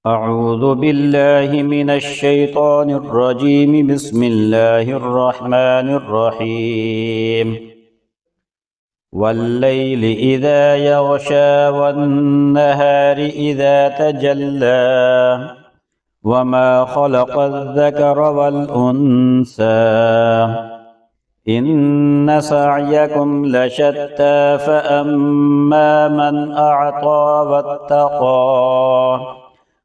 أعوذ بالله من الشيطان الرجيم. بسم الله الرحمن الرحيم. والليل إذا يغشى والنهار إذا تجلى وما خلق الذكر والأنثى إن سعيكم لشتى فأما من أعطى واتقى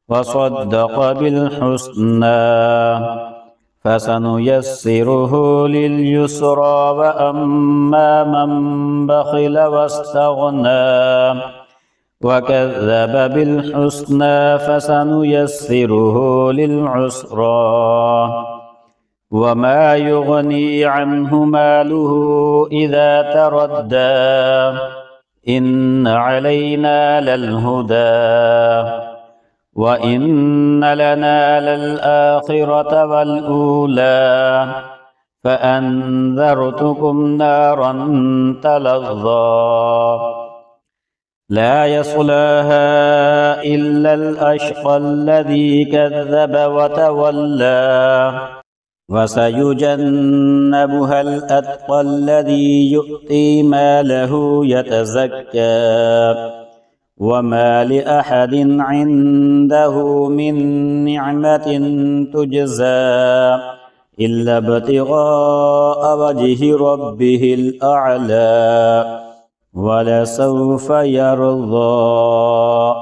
وصدق بالحسنى فسنيسره لليسرى وأما من بخل واستغنى وكذب بالحسنى فسنيسره للعسرى وما يغني عنه ماله إذا تردى إن علينا للهدى وإن لنا للآخرة والأولى فأنذرتكم نارا تلظى لا يصلاها إلا الأشقى الذي كذب وتولى وسيجنبها الأتقى الذي يؤتي ماله يتزكى وما لأحد عنده من نعمة تجزى إلا ابتغاء وجه ربه الأعلى ولسوف يرضى.